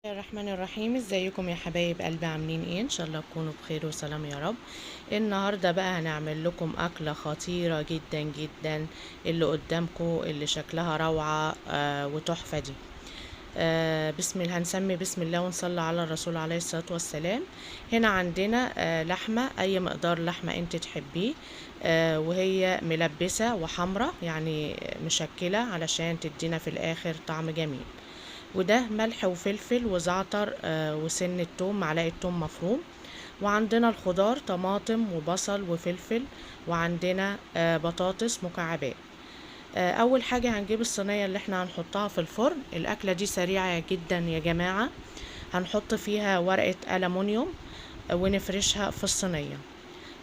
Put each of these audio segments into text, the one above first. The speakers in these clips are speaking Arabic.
الله الرحمن الرحيم. ازيكم يا حبايب قلبي؟ عاملين ايه؟ ان شاء الله تكونوا بخير وسلام يا رب. النهارده بقى هنعمل لكم اكله خطيره جدا جدا، اللي قدامكم اللي شكلها روعه وتحفه دي. بسم الله، هنسمي بسم الله ونصلي على الرسول عليه الصلاه والسلام. هنا عندنا لحمه، اي مقدار لحمه انت تحبيه، وهي ملبسه وحمرة يعني مشكله علشان تدينا في الاخر طعم جميل. وده ملح وفلفل وزعتر وسن التوم، معلقة توم مفروم. وعندنا الخضار طماطم وبصل وفلفل، وعندنا بطاطس مكعبات. اول حاجة هنجيب الصينية اللي احنا هنحطها في الفرن. الاكلة دي سريعة جدا يا جماعة. هنحط فيها ورقة ألمونيوم ونفرشها في الصينية،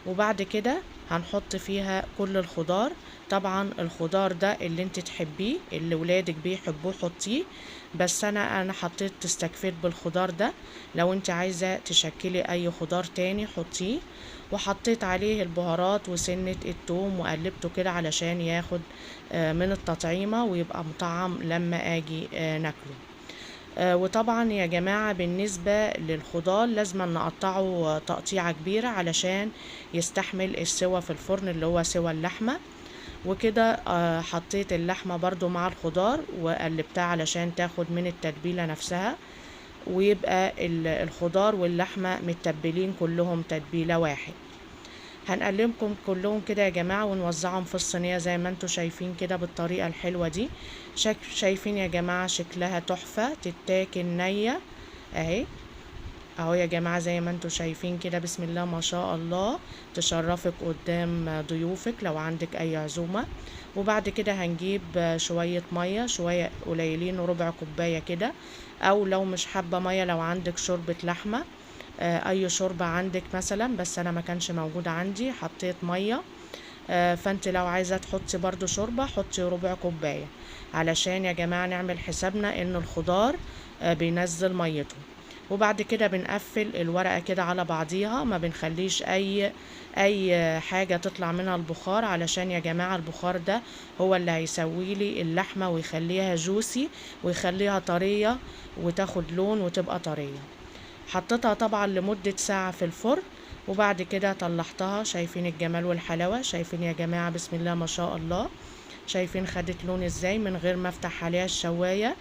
وبعد كده هنحط فيها كل الخضار. طبعا الخضار ده اللي انت تحبيه، اللي ولادك بيحبوه حطيه، بس انا حطيت استكفيت بالخضار ده. لو انت عايزة تشكلي اي خضار تاني حطيه. وحطيت عليه البهارات وسنة التوم وقلبته كده علشان ياخد من التطعيمة ويبقى مطعم لما اجي ناكله. وطبعا يا جماعة بالنسبة للخضار لازم نقطعه تقطيعة كبيرة علشان يستحمل السوى في الفرن اللي هو سوى اللحمة. وكده حطيت اللحمة برضو مع الخضار وقلبتها علشان تاخد من التتبيلة نفسها، ويبقى الخضار واللحمة متبلين كلهم تتبيلة واحد. هنقلبكم كلهم كده يا جماعة ونوزعهم في الصينية زي ما انتوا شايفين كده بالطريقة الحلوة دي. شايفين يا جماعة شكلها تحفة، تتاكل نية اهي. اهو يا جماعة زي ما انتوا شايفين كده، بسم الله ما شاء الله، تشرفك قدام ضيوفك لو عندك اي عزومة. وبعد كده هنجيب شوية مية، شوية قليلين وربع كوباية كده، او لو مش حابة مية لو عندك شوربة لحمة اي شوربة عندك مثلا، بس انا ما كانش موجود عندي حطيت مية. فانت لو عايزة تحطي برضو شوربة حطي ربع كوباية، علشان يا جماعة نعمل حسابنا ان الخضار بينزل ميته. وبعد كده بنقفل الورقة كده على بعضيها، ما بنخليش اي حاجة تطلع منها البخار، علشان يا جماعة البخار ده هو اللي هيسوي لي اللحمة ويخليها جوسي ويخليها طرية وتاخد لون وتبقى طرية. حطيتها طبعا لمدة ساعة في الفرن، وبعد كده طلعتها. شايفين الجمال والحلاوة؟ شايفين يا جماعة بسم الله ما شاء الله؟ شايفين خدت لون ازاي من غير ما افتح عليها الشواية؟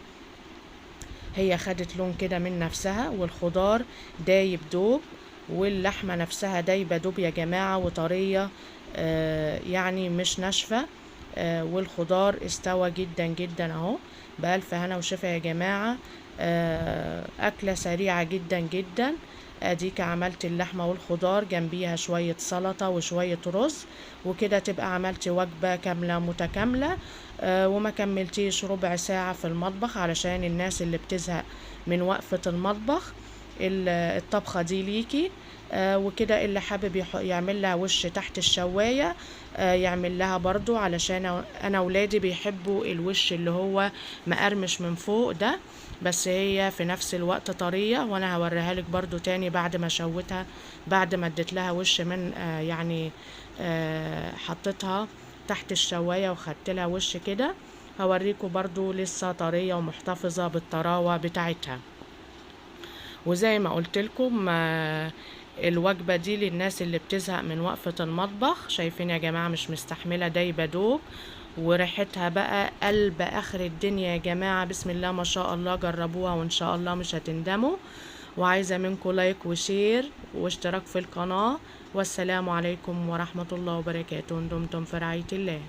هي خدت لون كده من نفسها، والخضار دايب دوب، واللحمة نفسها دايبة دوب يا جماعة وطرية يعني مش ناشفة. والخضار استوى جدا جدا اهو. بألف هنا وشفا يا جماعة. أكلة سريعة جدا جدا. اديك عملت اللحمة والخضار جنبيها شوية سلطة وشوية رز، وكده تبقى عملتي وجبة كاملة متكاملة. وما كملتيش ربع ساعة في المطبخ، علشان الناس اللي بتزهق من وقفة المطبخ الطبخة دي ليكي. وكده اللي حابب يعمل لها وش تحت الشواية يعمل لها برضو، علشان انا ولادي بيحبوا الوش اللي هو مقرمش من فوق ده، بس هي في نفس الوقت طرية. وانا هوريها لك برضو تاني بعد ما شوتها، بعد ما اديت لها وش من يعني حطيتها تحت الشواية وخدت لها وش كده. هوريكم برضو لسه طرية ومحتفظة بالطراوة بتاعتها. وزي ما قلت لكم الوجبة دي للناس اللي بتزهق من وقفة المطبخ. شايفين يا جماعة مش مستحملة دايبة دوب، وريحتها بقى قلب اخر الدنيا يا جماعة. بسم الله ما شاء الله، جربوها وان شاء الله مش هتندموا. وعايزة منكم لايك وشير واشتراك في القناة. والسلام عليكم ورحمة الله وبركاته. دمتم في رعاية الله.